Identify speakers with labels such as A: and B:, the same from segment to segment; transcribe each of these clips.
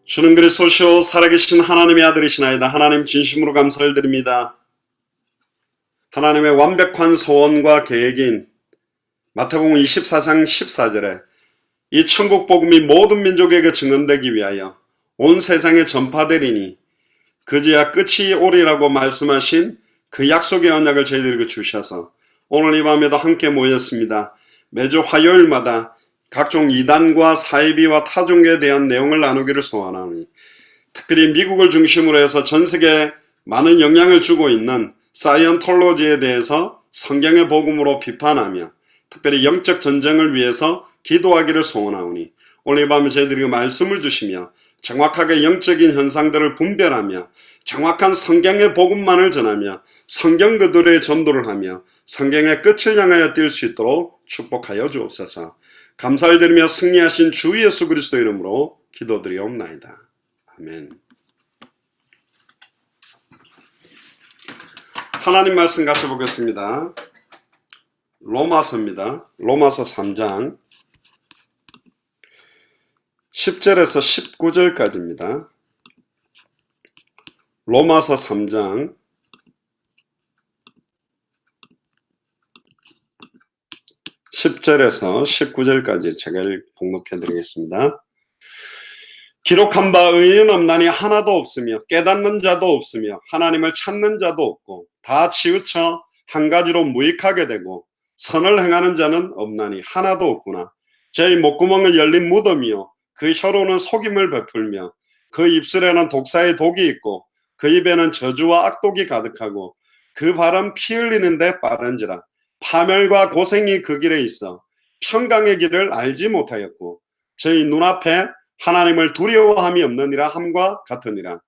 A: 주는 그리스도시요 살아계신 하나님의 아들이시나이다. 하나님 진심으로 감사를 드립니다. 하나님의 완벽한 소원과 계획인 마태복음 24장 14절에 이 천국 복음이 모든 민족에게 증언되기 위하여 온 세상에 전파되리니 그제야 끝이 오리라고 말씀하신 그 약속의 언약을 저희들에게 주셔서 오늘 이 밤에도 함께 모였습니다. 매주 화요일마다 각종 이단과 사이비와 타종교에 대한 내용을 나누기를 소원하니 특별히 미국을 중심으로 해서 전세계에 많은 영향을 주고 있는 사이언톨로지에 대해서 성경의 복음으로 비판하며 특별히 영적 전쟁을 위해서 기도하기를 소원하오니 오늘 이 밤에 저희들에게 말씀을 주시며 정확하게 영적인 현상들을 분별하며 정확한 성경의 복음만을 전하며 성경 그대로의 전도를 하며 성경의 끝을 향하여 뛸 수 있도록 축복하여 주옵소서. 감사를 드리며 승리하신 주 예수 그리스도 이름으로 기도드리옵나이다. 아멘. 하나님 말씀 같이 보겠습니다. 로마서입니다. 로마서 3장 10절에서 19절까지입니다. 로마서 3장 10절에서 19절까지 제가 봉독해 드리겠습니다. 기록한 바 의인은 없나니 하나도 없으며 깨닫는 자도 없으며 하나님을 찾는 자도 없고 다 치우쳐 한 가지로 무익하게 되고 선을 행하는 자는 없나니 하나도 없구나. 제 목구멍은 열린 무덤이요 그 혀로는 속임을 베풀며 그 입술에는 독사의 독이 있고 그 입에는 저주와 악독이 가득하고 그 발은 피 흘리는데 빠른지라. 파멸과 고생이 그 길에 있어 평강의 길을 알지 못하였고 저희 눈앞에 하나님을 두려워함이 없느니라 함과 같으니라.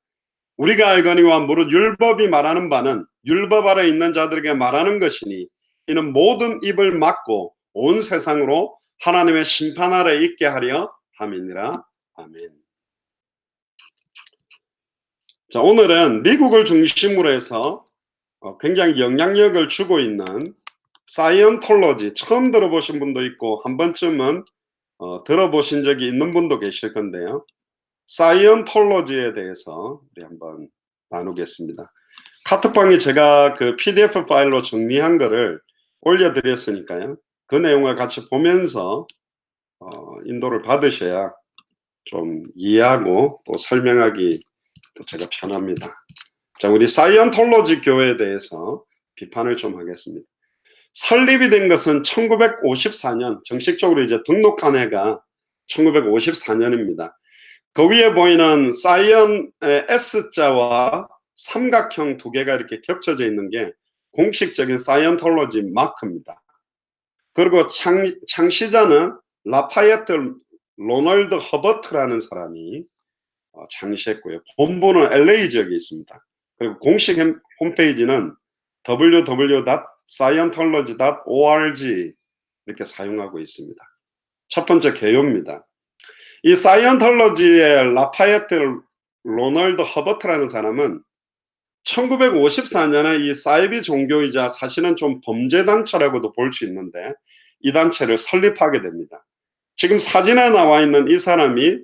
A: 우리가 알거니와 무릇 율법이 말하는 바는 율법 아래 있는 자들에게 말하는 것이니 이는 모든 입을 막고 온 세상으로 하나님의 심판 아래 있게 하려 함이니라. 아멘. 자, 오늘은 미국을 중심으로 해서 굉장히 영향력을 주고 있는 사이언톨로지, 처음 들어보신 분도 있고 한 번쯤은 들어보신 적이 있는 분도 계실 건데요. 사이언톨로지에 대해서 우리 한번 나누겠습니다. 카톡방에 제가 그 PDF 파일로 정리한 거를 올려드렸으니까요. 그 내용을 같이 보면서 인도를 받으셔야 좀 이해하고 또 설명하기 또 제가 편합니다. 자, 우리 사이언톨로지 교회에 대해서 비판을 좀 하겠습니다. 설립이 된 것은 1954년, 정식적으로 이제 등록한 해가 1954년입니다. 그 위에 보이는 사이언 S자와 삼각형 두 개가 이렇게 겹쳐져 있는 게 공식적인 사이언톨로지 마크입니다. 그리고 창시자는 라파예트 로널드 허버트라는 사람이 창시했고요. 본부는 LA 지역에 있습니다. 그리고 공식 홈페이지는 www.scientology.org 이렇게 사용하고 있습니다. 첫 번째 개요입니다. 이 사이언톨로지의 라파예트 로널드 허버트라는 사람은 1954년에 이 사이비 종교이자 사실은 좀 범죄단체라고도 볼 수 있는데 이 단체를 설립하게 됩니다. 지금 사진에 나와 있는 이 사람이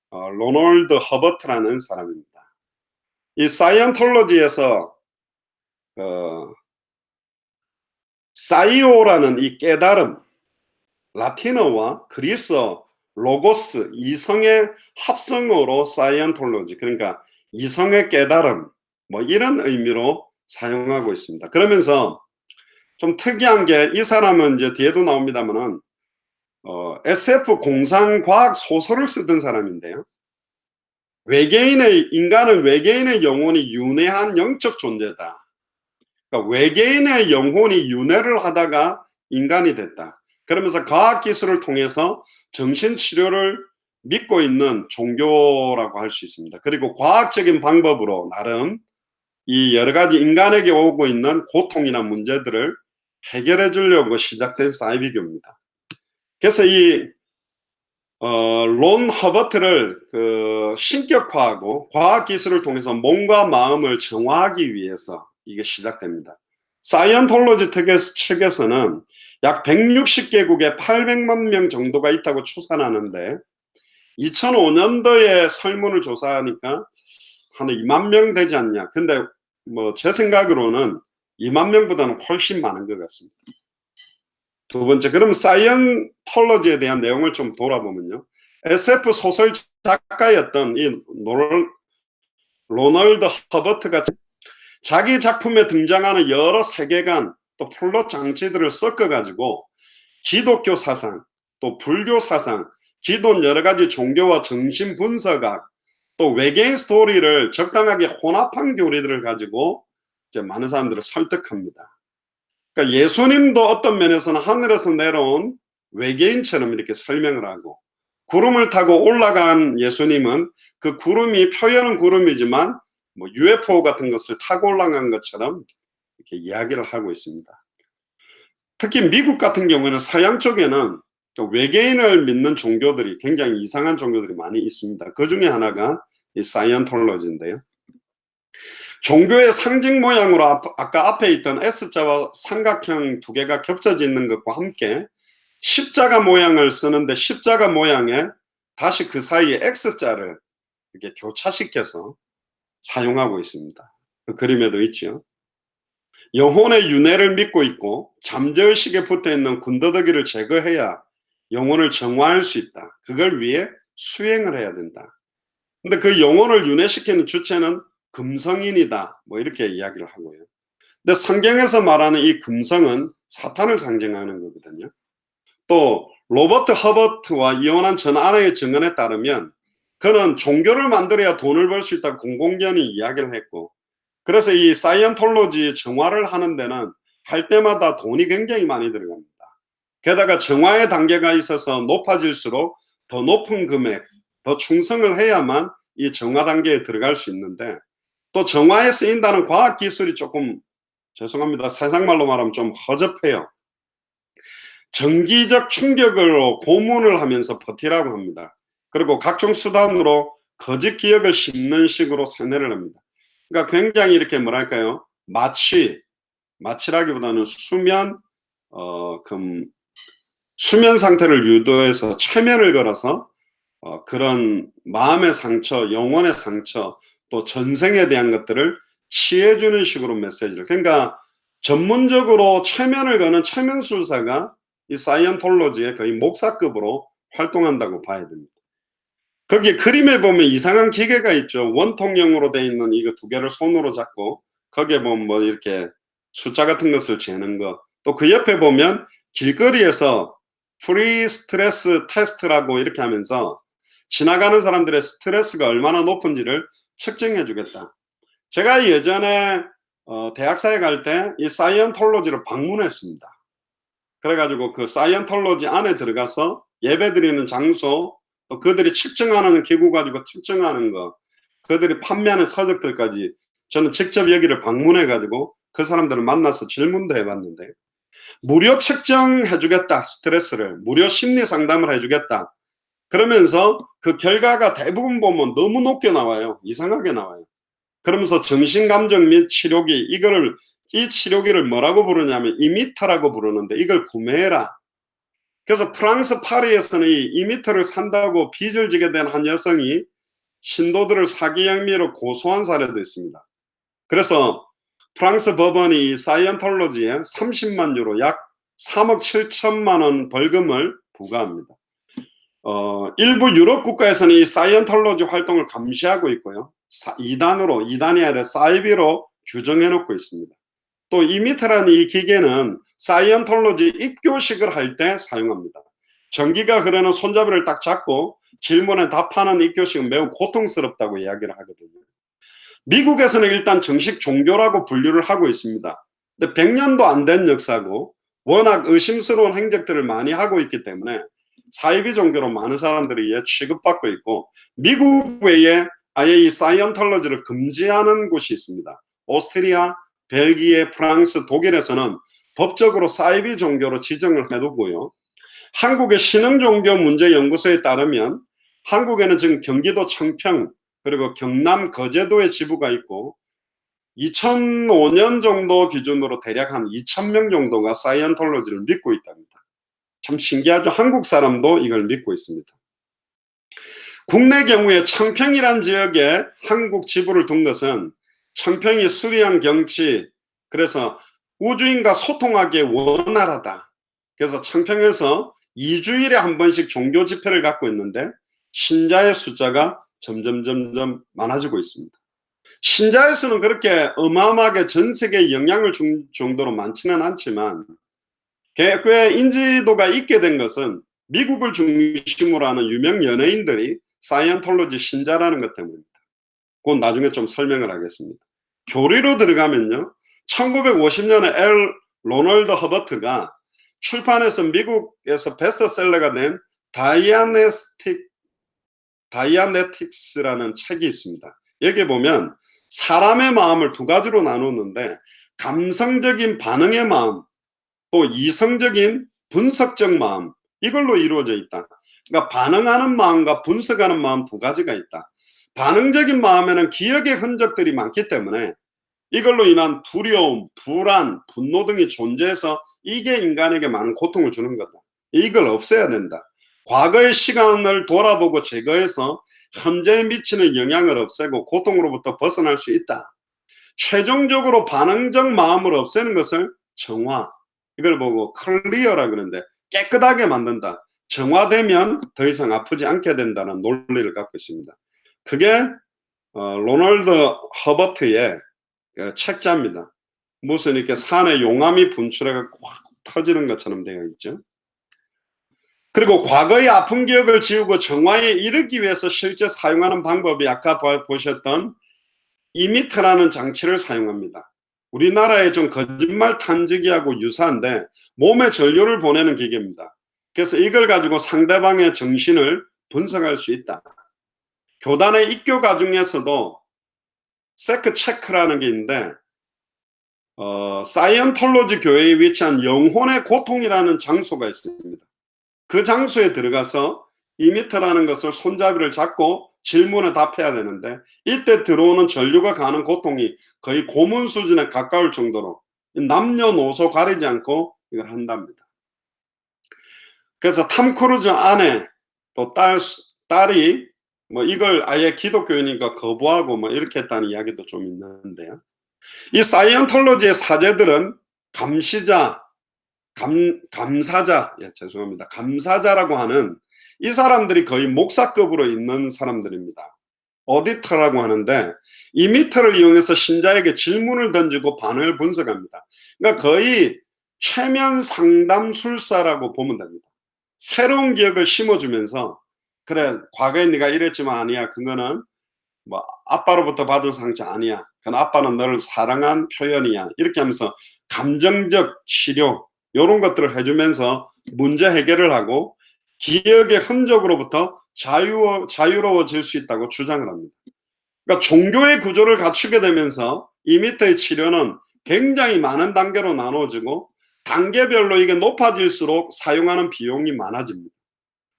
A: 로널드 허버트라는 사람입니다. 이 사이언톨로지에서 사이오라는 이 깨달음, 라틴어와 그리스어 로고스, 이성의 합성어로 사이언톨로지, 그러니까 이성의 깨달음, 뭐 이런 의미로 사용하고 있습니다. 그러면서 좀 특이한 게 이 사람은 이제 뒤에도 나옵니다만은 SF 공상과학 소설을 쓰던 사람인데요. 인간은 외계인의 영혼이 윤회한 영적 존재다. 그러니까 외계인의 영혼이 윤회를 하다가 인간이 됐다. 그러면서 과학기술을 통해서 정신치료를 믿고 있는 종교라고 할 수 있습니다. 그리고 과학적인 방법으로 나름 이 여러가지 인간에게 오고 있는 고통이나 문제들을 해결해 주려고 시작된 사이비교입니다. 그래서 이 론 허버트를 신격화하고 과학기술을 통해서 몸과 마음을 정화하기 위해서 이게 시작됩니다. 사이언톨로지 측에서는 약 160개국에 800만 명 정도가 있다고 추산하는데 2005년도에 설문을 조사하니까 한 2만 명 되지 않냐. 근데 뭐 제 생각으로는 2만 명보다는 훨씬 많은 것 같습니다. 두 번째, 그럼 사이언톨러지에 대한 내용을 좀 돌아보면요. SF 소설 작가였던 이 로널드 허버트가 자기 작품에 등장하는 여러 세계관 또 플롯 장치들을 섞어가지고 기독교 사상, 또 불교 사상, 기존 여러 가지 종교와 정신 분석학, 또 외계인 스토리를 적당하게 혼합한 교리들을 가지고 이제 많은 사람들을 설득합니다. 그러니까 예수님도 어떤 면에서는 하늘에서 내려온 외계인처럼 이렇게 설명을 하고, 구름을 타고 올라간 예수님은 그 구름이 표현은 구름이지만 뭐 UFO 같은 것을 타고 올라간 것처럼 이렇게 이야기를 하고 있습니다. 특히 미국 같은 경우에는 서양 쪽에는 외계인을 믿는 종교들이 굉장히 이상한 종교들이 많이 있습니다. 그 중에 하나가 이 사이언톨러지인데요. 종교의 상징 모양으로 아까 앞에 있던 S자와 삼각형 두 개가 겹쳐져 있는 것과 함께 십자가 모양을 쓰는데 십자가 모양에 다시 그 사이에 X자를 이렇게 교차시켜서 사용하고 있습니다. 그 그림에도 있죠. 영혼의 윤회를 믿고 있고 잠재의식에 붙어있는 군더더기를 제거해야 영혼을 정화할 수 있다. 그걸 위해 수행을 해야 된다. 근데 그 영혼을 윤회시키는 주체는 금성인이다. 뭐 이렇게 이야기를 하고요. 근데 성경에서 말하는 이 금성은 사탄을 상징하는 거거든요. 또 로버트 허버트와 이혼한 전 아내의 증언에 따르면 그는 종교를 만들어야 돈을 벌 수 있다고 공공연히 이야기를 했고, 그래서 이 사이언톨로지 정화를 하는 데는 할 때마다 돈이 굉장히 많이 들어갑니다. 게다가 정화의 단계가 있어서 높아질수록 더 높은 금액, 더 충성을 해야만 이 정화 단계에 들어갈 수 있는데, 또 정화에 쓰인다는 과학 기술이 조금, 죄송합니다, 세상말로 말하면 좀 허접해요. 정기적 충격으로 고문을 하면서 버티라고 합니다. 그리고 각종 수단으로 거짓 기억을 심는 식으로 세뇌를 합니다. 그러니까 굉장히 이렇게 뭐랄까요, 마취라기보다는 수면 상태를 유도해서 최면을 걸어서 그런 마음의 상처, 영혼의 상처, 또 전생에 대한 것들을 치해주는 식으로 메시지를, 그러니까 전문적으로 최면을 거는 최면술사가 이 사이언톨로지의 거의 목사급으로 활동한다고 봐야 됩니다. 거기에 그림에 보면 이상한 기계가 있죠. 원통형으로 되어 있는 이거 두 개를 손으로 잡고 거기에 보면 뭐 이렇게 숫자 같은 것을 재는 거, 또 그 옆에 보면 길거리에서 프리 스트레스 테스트라고 이렇게 하면서 지나가는 사람들의 스트레스가 얼마나 높은지를 측정해 주겠다. 제가 예전에 대학사에 갈 때 이 사이언톨로지를 방문했습니다. 그래가지고 그 사이언톨로지 안에 들어가서 예배드리는 장소, 또 그들이 측정하는 기구 가지고 측정하는 거, 그들이 판매하는 서적들까지 저는 직접 여기를 방문해가지고 그 사람들을 만나서 질문도 해봤는데, 무료 측정해주겠다, 스트레스를 무료 심리 상담을 해주겠다 그러면서 그 결과가 대부분 보면 너무 높게 나와요. 이상하게 나와요. 그러면서 정신감정 및 치료기, 이 치료기를 뭐라고 부르냐면 이미터라고 부르는데 이걸 구매해라. 그래서 프랑스 파리에서는 이 이미터를 산다고 빚을 지게 된 한 여성이 신도들을 사기 혐의로 고소한 사례도 있습니다. 그래서 프랑스 법원이 사이언톨로지에 30만 유로, 약 3억 7천만 원 벌금을 부과합니다. 일부 유럽 국가에서는 이 사이언톨로지 활동을 감시하고 있고요. 2단이 아니라 사이비로 규정해 놓고 있습니다. 또 이미터라는 이 기계는 사이언톨로지 입교식을 할 때 사용합니다. 전기가 흐르는 손잡이를 딱 잡고 질문에 답하는 입교식은 매우 고통스럽다고 이야기를 하거든요. 미국에서는 일단 정식 종교라고 분류를 하고 있습니다. 근데 100년도 안 된 역사고 워낙 의심스러운 행적들을 많이 하고 있기 때문에 사이비 종교로 많은 사람들이 취급받고 있고, 미국 외에 아예 이 사이언톨로지를 금지하는 곳이 있습니다. 오스트리아, 벨기에, 프랑스, 독일에서는 법적으로 사이비 종교로 지정을 해두고요. 한국의 신흥종교문제연구소에 따르면 한국에는 지금 경기도 청평 그리고 경남 거제도에 지부가 있고 2005년 정도 기준으로 대략 한 2,000명 정도가 사이언톨로지를 믿고 있답니다. 참 신기하죠. 한국 사람도 이걸 믿고 있습니다. 국내 경우에 청평이란 지역에 한국 지부를 둔 것은 청평이 수리한 경치, 그래서 우주인과 소통하기에 원활하다. 그래서 청평에서 2주일에 한 번씩 종교 집회를 갖고 있는데 신자의 숫자가 점점 많아지고 있습니다. 신자의 수는 그렇게 어마어마하게 전 세계에 영향을 준 정도로 많지는 않지만 꽤 인지도가 있게 된 것은 미국을 중심으로 하는 유명 연예인들이 사이언톨로지 신자라는 것 때문입니다. 그건 나중에 좀 설명을 하겠습니다. 교리로 들어가면요, 1950년에 엘 로널드 허버트가 출판해서 미국에서 베스트셀러가 된 다이아네틱스라는 책이 있습니다. 여기 보면 사람의 마음을 두 가지로 나누는데 감성적인 반응의 마음, 또 이성적인 분석적 마음, 이걸로 이루어져 있다. 그러니까 반응하는 마음과 분석하는 마음 두 가지가 있다. 반응적인 마음에는 기억의 흔적들이 많기 때문에 이걸로 인한 두려움, 불안, 분노 등이 존재해서 이게 인간에게 많은 고통을 주는 거다. 이걸 없애야 된다. 과거의 시간을 돌아보고 제거해서 현재에 미치는 영향을 없애고 고통으로부터 벗어날 수 있다. 최종적으로 반응적 마음을 없애는 것을 정화, 이걸 보고 클리어라 그러는데 깨끗하게 만든다. 정화되면 더 이상 아프지 않게 된다는 논리를 갖고 있습니다. 그게 로널드 허버트의 책자입니다. 무슨 이렇게 산에 용암이 분출해갖고 확 터지는 것처럼 되어 있죠. 그리고 과거의 아픈 기억을 지우고 정화에 이르기 위해서 실제 사용하는 방법이 아까 보셨던 이미터라는 장치를 사용합니다. 우리나라의 좀 거짓말 탐지기하고 유사한데 몸에 전류를 보내는 기계입니다. 그래서 이걸 가지고 상대방의 정신을 분석할 수 있다. 교단의 입교 과정에서도 세크 체크라는 게 있는데 사이언톨로지 교회에 위치한 영혼의 고통이라는 장소가 있습니다. 그 장소에 들어가서 2m라는 것을 손잡이를 잡고 질문에 답해야 되는데 이때 들어오는 전류가 가는 고통이 거의 고문 수준에 가까울 정도로 남녀노소 가리지 않고 이걸 한답니다. 그래서 탐 크루즈 아내 또 딸이 뭐 이걸 아예 기독교인이니까 거부하고 뭐 이렇게 했다는 이야기도 좀 있는데요. 이 사이언톨로지의 사제들은 감시자, 감사자, 죄송합니다. 감사자라고 하는 이 사람들이 거의 목사급으로 있는 사람들입니다. 오디터라고 하는데 이 미터를 이용해서 신자에게 질문을 던지고 반응을 분석합니다. 그러니까 거의 최면 상담술사라고 보면 됩니다. 새로운 기억을 심어주면서 그래 과거에 네가 이랬지만 아니야, 그거는 뭐 아빠로부터 받은 상처 아니야, 그건 아빠는 너를 사랑한 표현이야, 이렇게 하면서 감정적 치료 이런 것들을 해주면서 문제 해결을 하고 기억의 흔적으로부터 자유로워질 수 있다고 주장을 합니다. 그러니까 종교의 구조를 갖추게 되면서 이 밑의 치료는 굉장히 많은 단계로 나누어지고 단계별로 이게 높아질수록 사용하는 비용이 많아집니다.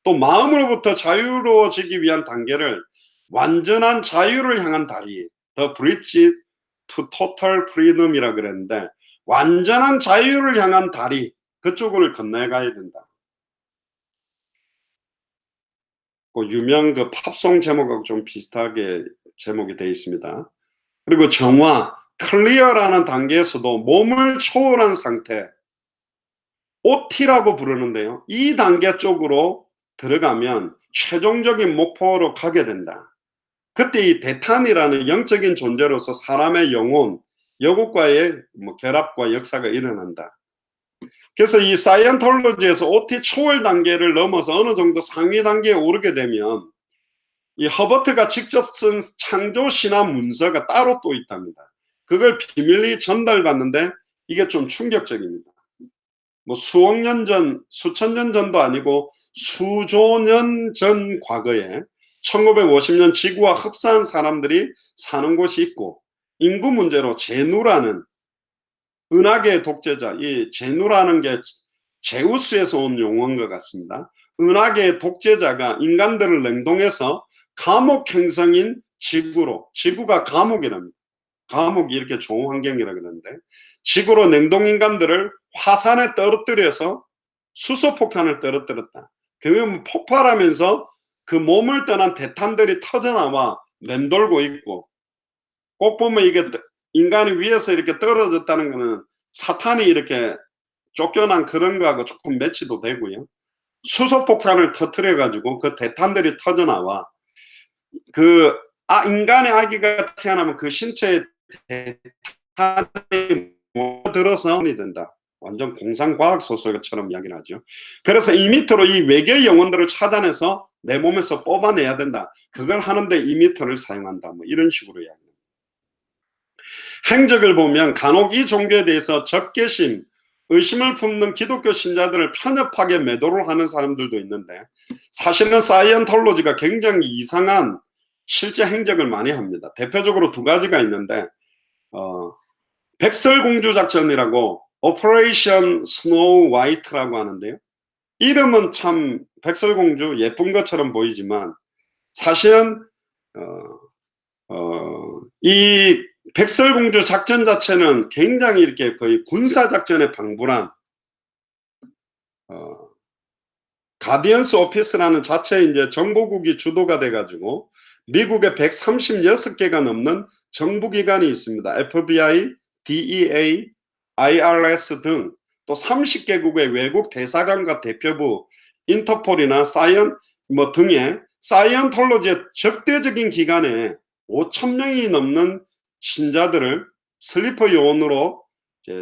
A: 또 마음으로부터 자유로워지기 위한 단계를 완전한 자유를 향한 다리, The Bridge to Total Freedom이라 그랬는데 완전한 자유를 향한 다리, 그쪽을 건너가야 된다. 그 유명 그 팝송 제목하고 좀 비슷하게 제목이 되어 있습니다. 그리고 정화, 클리어라는 단계에서도 몸을 초월한 상태, OT라고 부르는데요. 이 단계 쪽으로 들어가면 최종적인 목표로 가게 된다. 그때 이 대탄이라는 영적인 존재로서 사람의 영혼, 여국과의 결합과 역사가 일어난다. 그래서 이 사이언톨로지에서 OT 초월 단계를 넘어서 어느 정도 상위 단계에 오르게 되면 이 허버트가 직접 쓴 창조 신화 문서가 따로 또 있답니다. 그걸 비밀리 전달받는데 이게 좀 충격적입니다. 뭐 수억 년 전, 수천 년 전도 아니고 수조 년 전 과거에 1950년 지구와 흡사한 사람들이 사는 곳이 있고 인구 문제로 제누라는 은하계의 독재자, 이 제누라는 게 제우스에서 온 용어인 것 같습니다. 은하계의 독재자가 인간들을 냉동해서 감옥 행성인 지구로, 지구가 감옥이랍니다. 감옥이 이렇게 좋은 환경이라 그러는데 지구로 냉동인간들을 화산에 떨어뜨려서 수소폭탄을 떨어뜨렸다. 그러면 폭발하면서 그 몸을 떠난 대탄들이 터져나와 맴돌고 있고, 꼭 보면 이게 인간이 위에서 이렇게 떨어졌다는 거는 사탄이 이렇게 쫓겨난 그런 거하고 조금 매치도 되고요. 수소폭탄을 터뜨려 가지고 그 대탄들이 터져나와 인간의 아기가 태어나면 그 신체에 대탄이 들어서 이 된다. 완전 공상과학 소설처럼 이야기를 하죠. 그래서 이 미터로 이 외계의 영혼들을 찾아내서 내 몸에서 뽑아내야 된다. 그걸 하는데 이 미터를 사용한다. 뭐 이런 식으로 이야기합니다. 행적을 보면 간혹 이 종교에 대해서 적개심, 의심을 품는 기독교 신자들을 편협하게 매도를 하는 사람들도 있는데, 사실은 사이언톨로지가 굉장히 이상한 실제 행적을 많이 합니다. 대표적으로 두 가지가 있는데, 백설공주 작전이라고 오퍼레이션 스노우 화이트라고 하는데요. 이름은 참 백설공주 예쁜 것처럼 보이지만 사실은 이 백설공주 작전 자체는 굉장히 이렇게 거의 군사작전에 방불한 가디언스 오피스라는 자체 이제 정보국이 주도가 돼가지고 미국에 136개가 넘는 정부기관이 있습니다. FBI, DEA, IRS 등 또 30개국의 외국 대사관과 대표부, 인터폴이나 등의 사이언톨로지의 적대적인 기관에 5,000명이 넘는 신자들을 슬리퍼 요원으로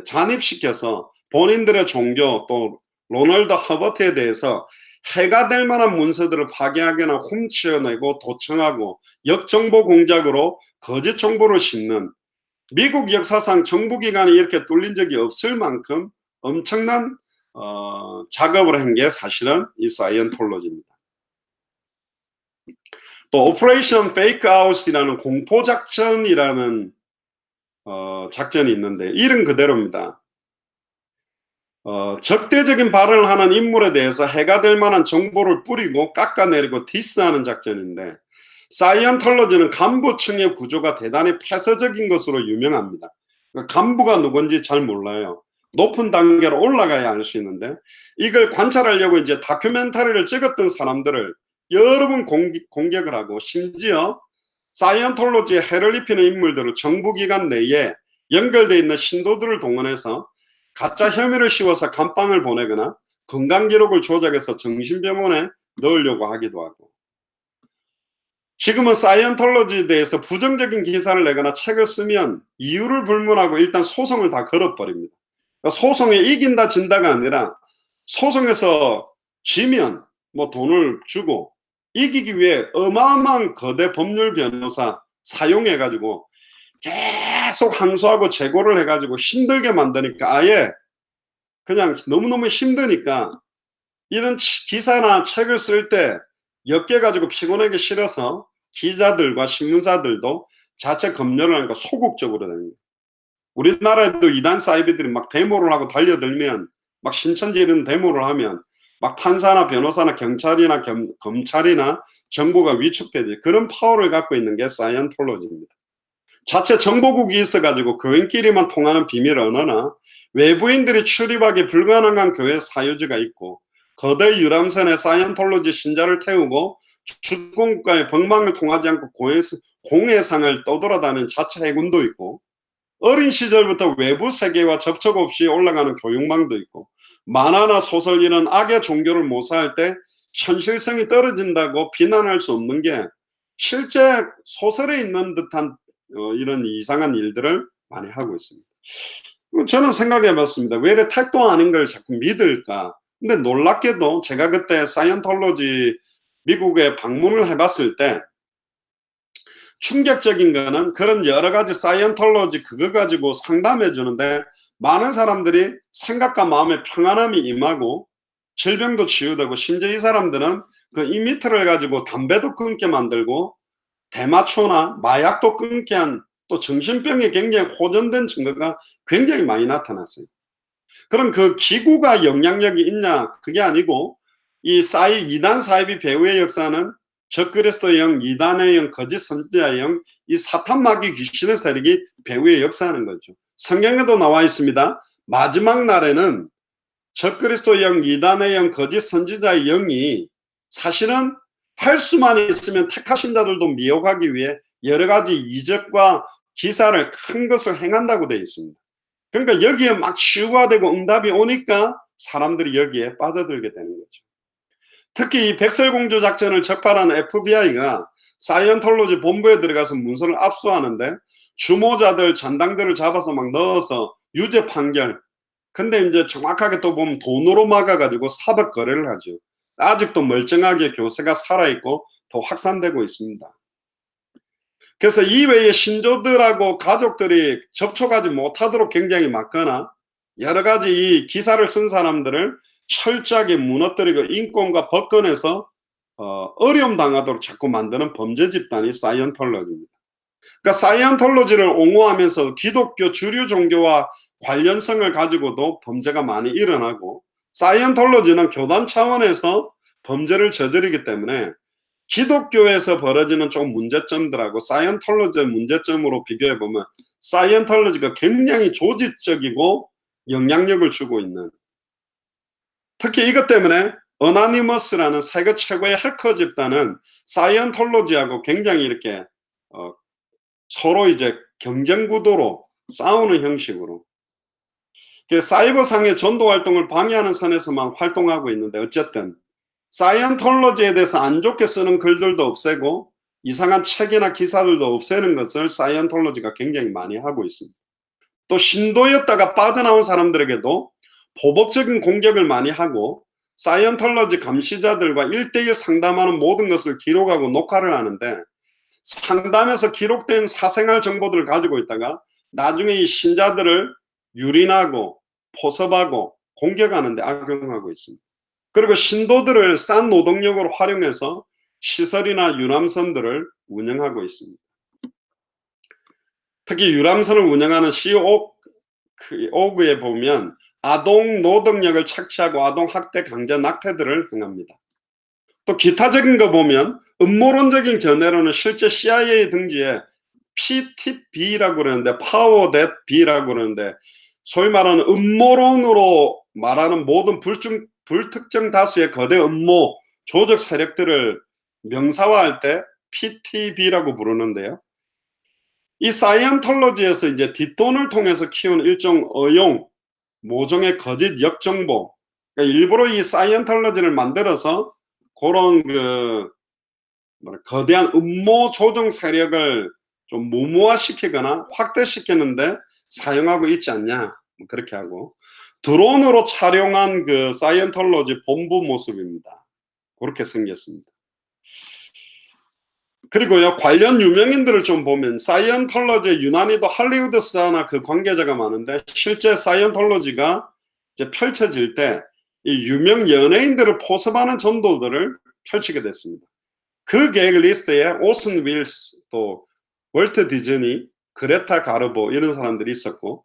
A: 잔입시켜서 본인들의 종교 또 로널드 허버트에 대해서 해가 될 만한 문서들을 파괴하거나 훔쳐내고 도청하고 역정보 공작으로 거짓 정보를 심는, 미국 역사상 정부기관이 이렇게 뚫린 적이 없을 만큼 엄청난 작업을 한 게 사실은 이 사이언톨로지입니다. 또 오퍼레이션 페이크 아웃이라는 공포작전이라는 작전이 있는데 이름 그대로입니다. 적대적인 발언을 하는 인물에 대해서 해가 될 만한 정보를 뿌리고 깎아내리고 디스하는 작전인데, 사이언톨로지는 간부층의 구조가 대단히 폐쇄적인 것으로 유명합니다. 간부가 누군지 잘 몰라요. 높은 단계로 올라가야 알 수 있는데, 이걸 관찰하려고 이제 다큐멘터리를 찍었던 사람들을 여러 번 공격을 하고, 심지어 사이언톨로지에 해를 입히는 인물들을 정부기관 내에 연결되어 있는 신도들을 동원해서 가짜 혐의를 씌워서 감방을 보내거나 건강기록을 조작해서 정신병원에 넣으려고 하기도 하고, 지금은 사이언톨로지에 대해서 부정적인 기사를 내거나 책을 쓰면 이유를 불문하고 일단 소송을 다 걸어버립니다. 소송에 이긴다 진다가 아니라 소송에서 지면 뭐 돈을 주고, 이기기 위해 어마어마한 거대 법률 변호사 사용해 가지고 계속 항소하고 재고를 해 가지고 힘들게 만드니까, 아예 그냥 너무너무 힘드니까 이런 기사나 책을 쓸 때 엮여 가지고 피곤하기 싫어서 기자들과 신문사들도 자체 검열을 하니까 소극적으로 됩니다. 우리나라에도 이단 사이비들이 막 데모를 하고 달려들면, 막 신천지 이런 데모를 하면 막 판사나 변호사나 경찰이나 검찰이나 정부가 위축되지. 그런 파워를 갖고 있는 게 사이언톨로지입니다. 자체 정보국이 있어가지고 교인끼리만 통하는 비밀 언어나 외부인들이 출입하기 불가능한 교회 사유지가 있고, 거대 유람선에 사이언톨로지 신자를 태우고 주권국가의 법망을 통하지 않고 공해상을 떠돌아다니는 자체 해군도 있고, 어린 시절부터 외부 세계와 접촉 없이 올라가는 교육망도 있고, 만화나 소설 이런 악의 종교를 모사할 때 현실성이 떨어진다고 비난할 수 없는 게 실제 소설에 있는 듯한 이런 이상한 일들을 많이 하고 있습니다. 저는 생각해 봤습니다. 왜 이렇게 택도 아닌 걸 자꾸 믿을까? 근데 놀랍게도 제가 그때 사이언톨로지 미국에 방문을 해봤을 때 충격적인 거는, 그런 여러 가지 사이언톨로지 그거 가지고 상담해 주는데 많은 사람들이 생각과 마음의 평안함이 임하고 질병도 치유되고, 심지어 이 사람들은 그 이미터를 가지고 담배도 끊게 만들고 대마초나 마약도 끊게 한, 또 정신병에 굉장히 호전된 증거가 굉장히 많이 나타났어요. 그럼 그 기구가 영향력이 있냐? 그게 아니고, 이 이단 사이비 배후의 역사는 적그리스도의 영, 이단의 영, 거짓 선지자의 영, 이 사탄 마귀 귀신의 세력이 배후에 역사하는 거죠. 성경에도 나와 있습니다. 마지막 날에는 적그리스도의 영, 이단의 영, 거짓 선지자의 영이 사실은 할 수만 있으면 택하신 자들도 미혹하기 위해 여러 가지 이적과 기사를 큰 것을 행한다고 되어 있습니다. 그러니까 여기에 막 치유가 되고 응답이 오니까 사람들이 여기에 빠져들게 되는 거죠. 특히 이 백설공주 작전을 적발한 FBI가 사이언톨로지 본부에 들어가서 문서를 압수하는데 주모자들, 잔당들을 잡아서 막 넣어서 유죄 판결. 근데 이제 정확하게 또 보면 돈으로 막아가지고 사법 거래를 하죠. 아직도 멀쩡하게 교세가 살아있고 더 확산되고 있습니다. 그래서 이외에 신조들하고 가족들이 접촉하지 못하도록 굉장히 막거나 여러 가지 이 기사를 쓴 사람들을 철저하게 무너뜨리고 인권과 법권에서 어려움 당하도록 자꾸 만드는 범죄 집단이 사이언톨로지입니다. 그러니까 사이언톨로지를 옹호하면서 기독교 주류 종교와 관련성을 가지고도 범죄가 많이 일어나고, 사이언톨로지는 교단 차원에서 범죄를 저지르기 때문에 기독교에서 벌어지는 좀 문제점들하고 사이언톨로지의 문제점으로 비교해보면 사이언톨로지가 굉장히 조직적이고 영향력을 주고 있는, 특히 이것 때문에 어나니머스라는 세계 최고의 해커 집단은 사이언톨로지하고 굉장히 이렇게 서로 이제 경쟁 구도로 싸우는 형식으로 사이버상의 전도 활동을 방해하는 선에서만 활동하고 있는데, 어쨌든 사이언톨로지에 대해서 안 좋게 쓰는 글들도 없애고 이상한 책이나 기사들도 없애는 것을 사이언톨로지가 굉장히 많이 하고 있습니다. 또 신도였다가 빠져나온 사람들에게도 보복적인 공격을 많이 하고, 사이언톨로지 감시자들과 1대1 상담하는 모든 것을 기록하고 녹화를 하는데, 상담에서 기록된 사생활 정보들을 가지고 있다가 나중에 이 신자들을 유린하고 포섭하고 공격하는 데 악용하고 있습니다. 그리고 신도들을 싼 노동력으로 활용해서 시설이나 유람선들을 운영하고 있습니다. 특히 유람선을 운영하는 시오그에 보면 아동 노동력을 착취하고 아동 학대, 강제 낙태들을 행합니다. 또 기타적인 거 보면 음모론적인 견해로는 실제 CIA 등지에 PTB라고 그러는데, Power That B라고 그러는데, 소위 말하는 음모론으로 말하는 모든 불특정 다수의 거대 음모 조적 세력들을 명사화할 때 PTB라고 부르는데요. 이 사이언톨로지에서 이제 뒷돈을 통해서 키운 일종 어용, 모종의 거짓 역정보, 그러니까 일부러 이 사이언톨로지를 만들어서 그런 거대한 음모 조정 세력을 좀 무모화시키거나 확대시키는데 사용하고 있지 않냐, 그렇게 하고 드론으로 촬영한 그 사이언톨로지 본부 모습입니다. 그렇게 생겼습니다. 그리고요, 관련 유명인들을 좀 보면 사이언톨로지 유난히도 할리우드 스타나 그 관계자가 많은데, 실제 사이언톨로지가 이제 펼쳐질 때 이 유명 연예인들을 포섭하는 전도들을 펼치게 됐습니다. 그 계획 리스트에 오슨 윌스, 또 월트 디즈니, 그레타 가르보 이런 사람들이 있었고,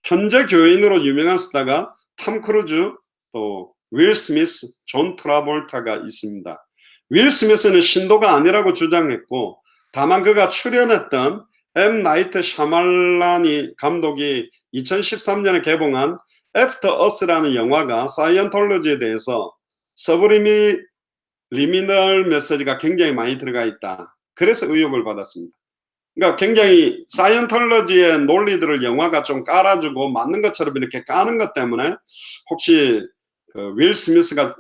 A: 현재 교인으로 유명한 스타가 탐 크루즈, 또 윌 스미스, 존 트라볼타가 있습니다. 윌 스미스는 신도가 아니라고 주장했고, 다만 그가 출연했던 M. 나이트 샤말라니 감독이 2013년에 개봉한 애프터 어스라는 영화가 사이언톨로지에 대해서 서브리미널 메시지가 굉장히 많이 들어가 있다, 그래서 의혹을 받았습니다. 그러니까 굉장히 사이언톨로지의 논리들을 영화가 좀 깔아주고 맞는 것처럼 이렇게 까는 것 때문에 혹시 윌 스미스가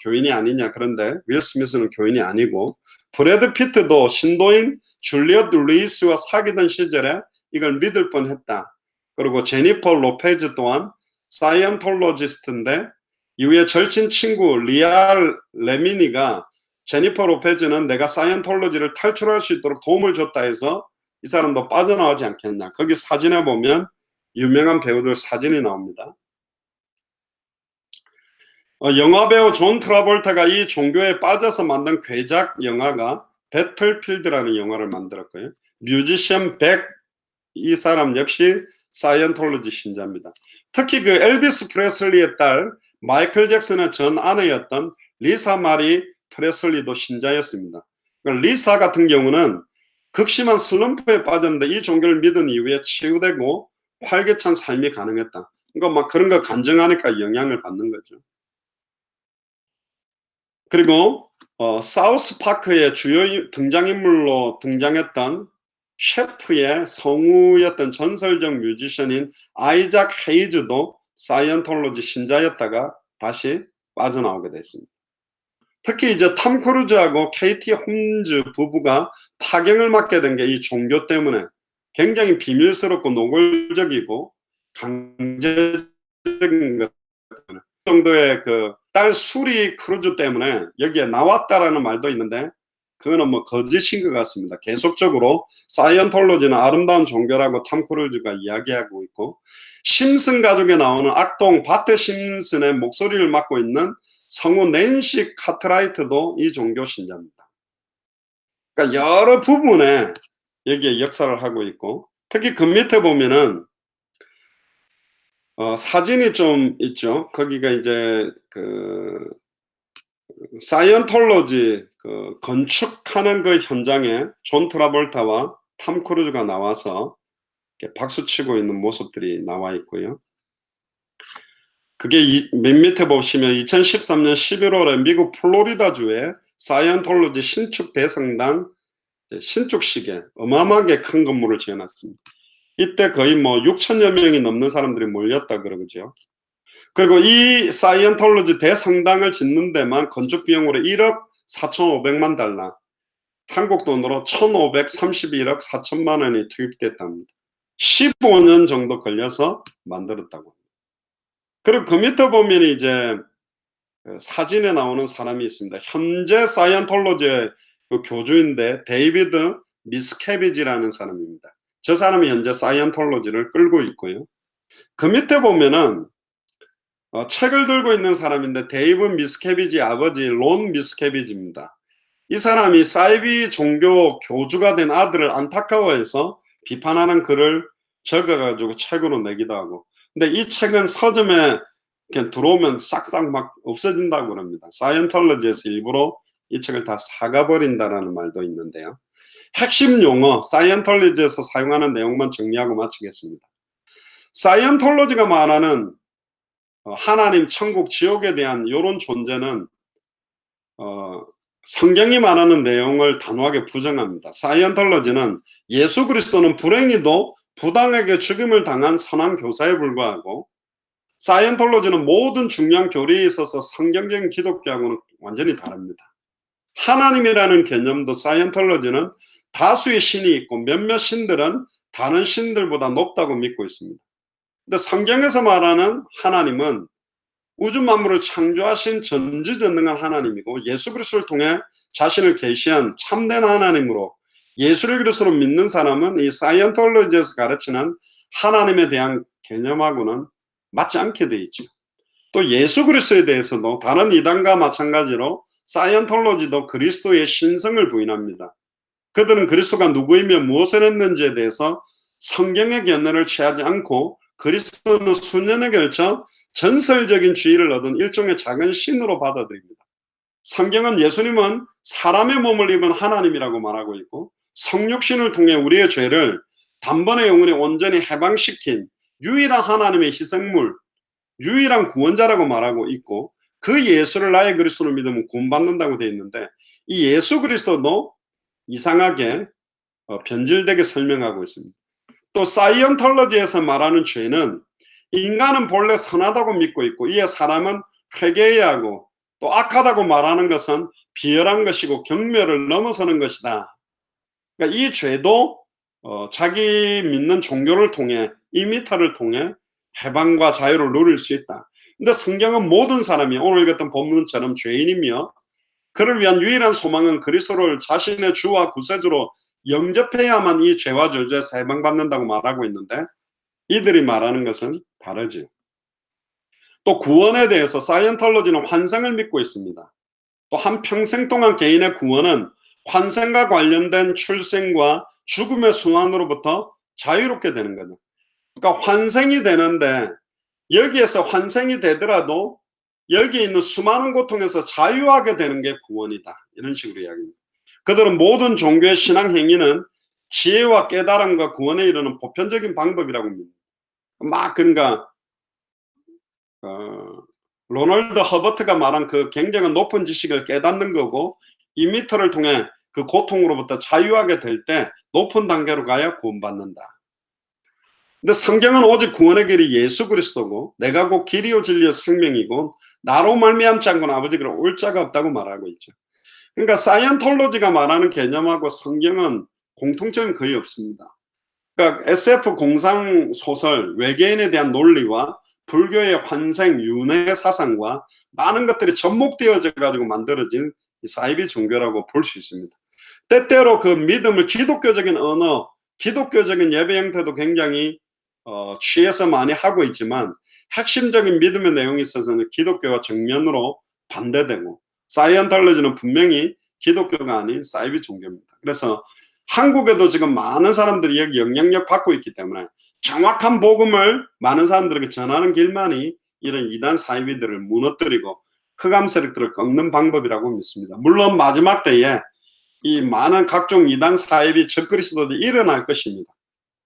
A: 교인이 아니냐. 그런데 윌 스미스는 교인이 아니고, 브래드 피트도 신도인 줄리엇 루이스와 사귀던 시절에 이걸 믿을 뻔했다. 그리고 제니퍼 로페즈 또한 사이언톨로지스트인데, 이후에 절친 친구 리알 레미니가 제니퍼 로페즈는 내가 사이언톨로지를 탈출할 수 있도록 도움을 줬다 해서 이 사람도 빠져나오지 않겠냐. 거기 사진에 보면 유명한 배우들 사진이 나옵니다. 영화배우 존 트라볼타가 이 종교에 빠져서 만든 괴작 영화가 배틀필드라는 영화를 만들었고요. 뮤지션 백, 이 사람 역시 사이언톨로지 신자입니다. 특히 그 엘비스 프레슬리의 딸 마이클 잭슨의 전 아내였던 리사 마리 프레슬리도 신자였습니다. 리사 같은 경우는 극심한 슬럼프에 빠졌는데 이 종교를 믿은 이후에 치유되고 활기찬 삶이 가능했다. 그러니까 막 그런 거 간증하니까 영향을 받는 거죠. 그리고 사우스 파크의 주요 등장인물로 등장했던 셰프의 성우였던 전설적 뮤지션인 아이작 헤이즈도 사이언톨로지 신자였다가 다시 빠져나오게 됐습니다. 특히 이제 탐 크루즈하고 케이티 홈즈 부부가 파경을 맞게 된 게 이 종교 때문에 굉장히 비밀스럽고 노골적이고 강제적인 것 정도의 그 딸 수리 크루즈 때문에 여기에 나왔다라는 말도 있는데 그거는 뭐 거짓인 것 같습니다. 계속적으로 사이언톨로지는 아름다운 종교라고 탐 크루즈가 이야기하고 있고, 심슨 가족에 나오는 악동 바트 심슨의 목소리를 맡고 있는 성우 낸시 카트라이트도 이 종교 신자입니다. 그러니까 여러 부분에 여기에 역사를 하고 있고, 특히 그 밑에 보면은 사진이 좀 있죠. 거기가 이제 그 사이언톨로지 그 건축하는 그 현장에 존 트라볼타와 탐 크루즈가 나와서 이렇게 박수 치고 있는 모습들이 나와 있고요. 그게 맨 밑에 보시면 2013년 11월에 미국 플로리다주에 사이언톨로지 신축 대성당 신축식에 어마어마하게 큰 건물을 지어놨습니다. 이때 거의 뭐 6천여 명이 넘는 사람들이 몰렸다 그러죠. 그리고 이 사이언톨로지 대성당을 짓는 데만 건축 비용으로 1억 4,500만 달러, 한국 돈으로 1,531억 4천만 원이 투입됐답니다. 15년 정도 걸려서 만들었다고. 그리고 그 밑에 보면 이제 사진에 나오는 사람이 있습니다. 현재 사이언톨로지의 그 교주인데 데이비드 미스케비지라는 사람입니다. 저 사람이 현재 사이언톨로지를 끌고 있고요. 그 밑에 보면은 책을 들고 있는 사람인데 데이브 미스케비지 아버지 론 미스케비지입니다. 이 사람이 사이비 종교 교주가 된 아들을 안타까워해서 비판하는 글을 적어가지고 책으로 내기도 하고, 근데 이 책은 서점에 그냥 들어오면 싹싹 막 없어진다고 그럽니다. 사이언톨로지에서 일부러 이 책을 다 사가버린다라는 말도 있는데요. 핵심 용어 사이언톨로지에서 사용하는 내용만 정리하고 마치겠습니다. 사이언톨로지가 말하는 하나님, 천국, 지옥에 대한 이런 존재는 성경이 말하는 내용을 단호하게 부정합니다. 사이언톨로지는 예수 그리스도는 불행히도 부당하게 죽임을 당한 선한 교사에 불과하고, 사이언톨로지는 모든 중요한 교리에 있어서 성경적인 기독교하고는 완전히 다릅니다. 하나님이라는 개념도 사이언톨로지는 다수의 신이 있고 몇몇 신들은 다른 신들보다 높다고 믿고 있습니다. 근데 성경에서 말하는 하나님은 우주 만물을 창조하신 전지전능한 하나님이고 예수 그리스도를 통해 자신을 계시한 참된 하나님으로, 예수를 그리스도로 믿는 사람은 이 사이언톨로지에서 가르치는 하나님에 대한 개념하고는 맞지 않게 돼 있죠. 또 예수 그리스도에 대해서도 다른 이단과 마찬가지로 사이언톨로지도 그리스도의 신성을 부인합니다. 그들은 그리스도가 누구이며 무엇을 했는지에 대해서 성경의 견해를 취하지 않고 그리스도는 수년에 걸쳐 전설적인 지위를 얻은 일종의 작은 신으로 받아들입니다. 성경은 예수님은 사람의 몸을 입은 하나님이라고 말하고 있고, 성육신을 통해 우리의 죄를 단번에 영원히 온전히 해방시킨 유일한 하나님의 희생물, 유일한 구원자라고 말하고 있고, 그 예수를 나의 그리스도로 믿으면 구원받는다고 되어 있는데, 이 예수 그리스도도 이상하게 변질되게 설명하고 있습니다. 또 사이언톨로지에서 말하는 죄는 인간은 본래 선하다고 믿고 있고 이에 사람은 회개해야 하고, 또 악하다고 말하는 것은 비열한 것이고 경멸을 넘어서는 것이다. 그러니까 이 죄도 자기 믿는 종교를 통해, 이미터를 통해 해방과 자유를 누릴 수 있다. 근데 성경은 모든 사람이 오늘 같은 본문처럼 죄인이며 그를 위한 유일한 소망은 그리스도를 자신의 주와 구세주로 영접해야만 이 죄와 저주에서 해방받는다고 말하고 있는데, 이들이 말하는 것은 다르지요. 또 구원에 대해서 사이언톨로지는 환생을 믿고 있습니다. 또 한평생 동안 개인의 구원은 환생과 관련된 출생과 죽음의 순환으로부터 자유롭게 되는 거죠. 그러니까 환생이 되는데 여기에서 환생이 되더라도 여기에 있는 수많은 고통에서 자유하게 되는 게 구원이다, 이런 식으로 이야기합니다. 그들은 모든 종교의 신앙 행위는 지혜와 깨달음과 구원에 이르는 보편적인 방법이라고 합니다. 막 그러니까 로널드 허버트가 말한 그 굉장히 높은 지식을 깨닫는 거고, 이 미터를 통해 그 고통으로부터 자유하게 될 때 높은 단계로 가야 구원받는다. 근데 성경은 오직 구원의 길이 예수 그리스도고, 내가 곧 길이요 진리요 생명이고 나로 말미암지 않고는 아버지께로 올 자가 없다고 말하고 있죠. 그러니까 사이언톨로지가 말하는 개념하고 성경은 공통점이 거의 없습니다. 그러니까 SF 공상 소설, 외계인에 대한 논리와 불교의 환생, 윤회 사상과 많은 것들이 접목되어져 가지고 만들어진 이 사이비 종교라고 볼 수 있습니다. 때때로 그 믿음을 기독교적인 언어, 기독교적인 예배 형태도 굉장히 취해서 많이 하고 있지만, 핵심적인 믿음의 내용에 있어서는 기독교와 정면으로 반대되고, 사이언톨로지는 분명히 기독교가 아닌 사이비 종교입니다. 그래서 한국에도 지금 많은 사람들이 여기 영향력 받고 있기 때문에 정확한 복음을 많은 사람들에게 전하는 길만이 이런 이단 사이비들을 무너뜨리고 흑암 세력들을 꺾는 방법이라고 믿습니다. 물론 마지막 때에 이 많은 각종 이단 사이비 적그리스도들이 일어날 것입니다.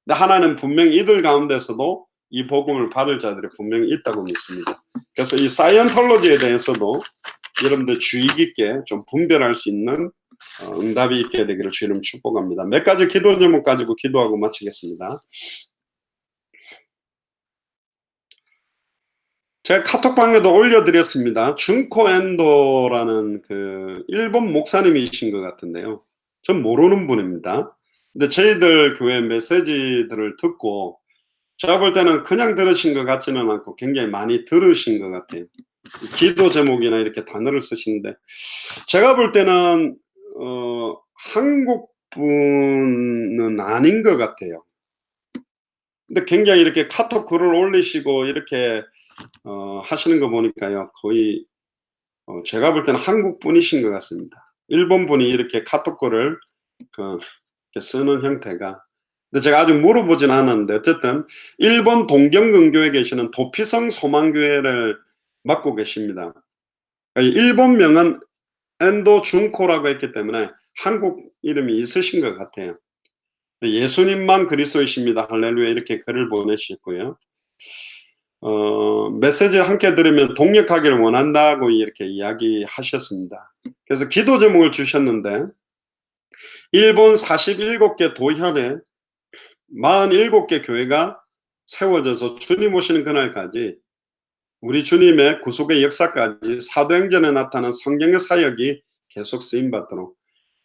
A: 근데 하나는 분명히 이들 가운데서도 이 복음을 받을 자들이 분명히 있다고 믿습니다. 그래서 이 사이언톨로지에 대해서도 여러분들 주의 깊게 좀 분별할 수 있는 응답이 있게 되기를 주님 축복합니다. 몇 가지 기도 제목 가지고 기도하고 마치겠습니다. 제가 카톡방에도 올려드렸습니다. 준코 엔도라는 그 일본 목사님이신 것 같은데요. 전 모르는 분입니다. 근데 저희들 교회 메시지들을 듣고 제가 볼 때는 그냥 들으신 것 같지는 않고 굉장히 많이 들으신 것 같아요. 기도 제목이나 이렇게 단어를 쓰시는데 제가 볼 때는 한국 분은 아닌 것 같아요. 근데 굉장히 이렇게 카톡 글을 올리시고 이렇게 하시는 거 보니까요, 거의 제가 볼 때는 한국 분이신 것 같습니다. 일본 분이 이렇게 카톡 글을 이렇게 쓰는 형태가. 근데 제가 아직 물어보진 않았는데 어쨌든 일본 동경근교에 계시는 도피성 소망교회를 맡고 계십니다. 일본명은 엔도 준코라고 했기 때문에 한국 이름이 있으신 것 같아요. 예수님만 그리스도이십니다. 할렐루야 이렇게 글을 보내셨고요. 메시지를 함께 들으면 동역하기를 원한다고 이렇게 이야기하셨습니다. 그래서 기도 제목을 주셨는데 일본 47개 도현에 47개 교회가 세워져서 주님 오시는 그날까지 우리 주님의 구속의 역사까지 사도행전에 나타난 성경의 사역이 계속 쓰임받도록,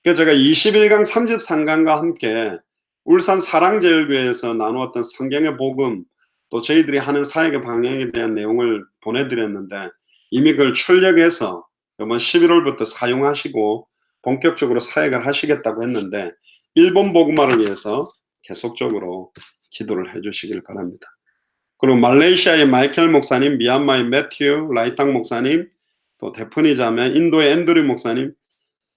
A: 그래서 제가 21강 33강과 함께 울산 사랑제일교회에서 나누었던 성경의 복음, 또 저희들이 하는 사역의 방향에 대한 내용을 보내드렸는데 이미 그걸 출력해서 이번 11월부터 사용하시고 본격적으로 사역을 하시겠다고 했는데 일본 복음화를 위해서 계속적으로 기도를 해주시길 바랍니다. 그리고 말레이시아의 마이켈 목사님, 미얀마의 매튜 라이탕 목사님, 또 데프니 자매, 인도의 앤드류 목사님,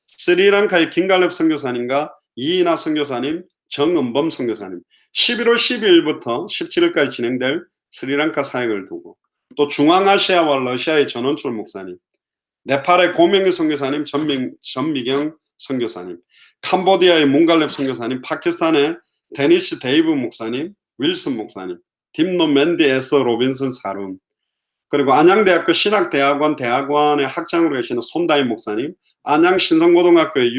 A: 스리랑카의 김갈렙 선교사님과 이인하 선교사님, 정은범 선교사님, 11월 12일부터 17일까지 진행될 스리랑카 사역을 두고, 또 중앙아시아와 러시아의 전원철 목사님, 네팔의 고명희 선교사님, 전미경 선교사님, 캄보디아의 몽갈렙 선교사님, 파키스탄의 데니스 데이브 목사님, 윌슨 목사님, 딥노 맨디 에서 로빈슨 사룬, 그리고 안양대학교 신학대학원 대학원의 학장으로 계시는 손다희 목사님, 안양 신성고등학교의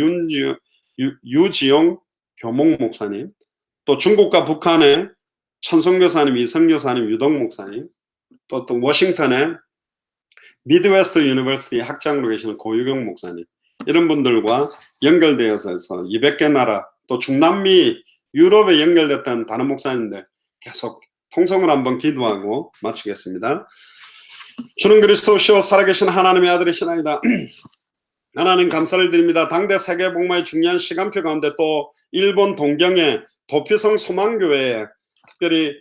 A: 유지용 교목 목사님, 또 중국과 북한의 천성교사님, 이성교사님, 유동 목사님, 또 워싱턴의 미드웨스트 유니버시티 학장으로 계시는 고유경 목사님, 이런 분들과 연결되어서 200개 나라, 또 중남미, 유럽에 연결됐던 다른 목사님들 계속 통성을 한번 기도하고 마치겠습니다. 주는 그리스도시요 살아계신 하나님의 아들이시나이다. 하나님 감사를 드립니다. 당대 세계복음화의 중요한 시간표 가운데 또 일본 동경의 도피성 소망교회에 특별히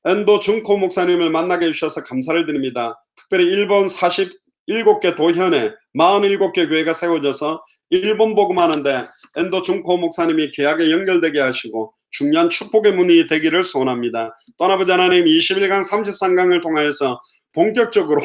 A: 엔도 준코 목사님을 만나게 해주셔서 감사를 드립니다. 특별히 일본 47개 도현에 47개 교회가 세워져서 일본 복음하는데 엔도 준코 목사님이 계약에 연결되게 하시고 중요한 축복의 문이 되기를 소원합니다. 또 아버지 하나님 21강 33강을 통하여서 본격적으로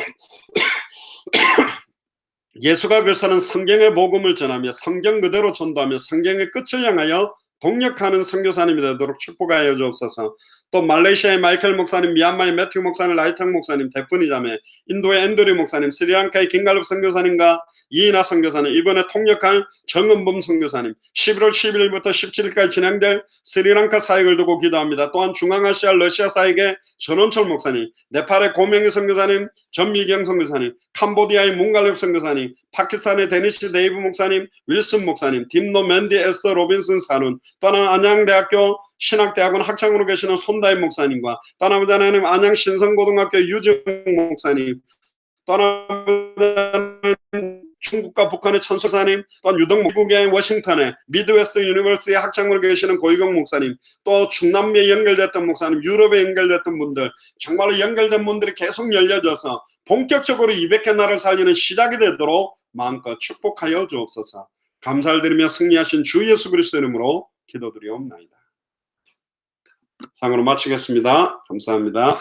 A: 예수가 그리스도는 성경의 복음을 전하며 성경 그대로 전도하며 성경의 끝을 향하여 동력하는 선교사님이 되도록 축복하여 주옵소서. 또 말레이시아의 마이클 목사님, 미얀마의 매튜 목사님, 라이탕 목사님, 대프니 자매, 인도의 앤드류 목사님, 스리랑카의 김갈럽 선교사님과 이인하 선교사님, 이번에 통역할 정은범 선교사님, 11월 11일부터 17일까지 진행될 스리랑카 사역을 두고 기도합니다. 또한 중앙아시아 러시아 사역의 전원철 목사님, 네팔의 고명희 선교사님, 전미경 선교사님, 캄보디아의 문갈렙 선교사님, 파키스탄의 데니시 데이브 목사님, 윌슨 목사님, 딥노 맨디 에스터 로빈슨 사눈, 또한 안양대학교 신학대학원 학장으로 계시는 손다임 목사님과 또 하나는 안양 신성고등학교 유정 목사님, 또 하나는 중국과 북한의 천수사님, 또한 유동 미국의 워싱턴의 미드웨스트 유니버시티 학장으로 계시는 고희경 목사님, 또 중남미에 연결됐던 목사님, 유럽에 연결됐던 분들, 정말로 연결된 분들이 계속 열려져서 본격적으로 200개 나라를 살리는 시작이 되도록 마음껏 축복하여 주옵소서. 감사를 드리며 승리하신 주 예수 그리스도 이름으로 기도드리옵나이다. 상으로 마치겠습니다. 감사합니다.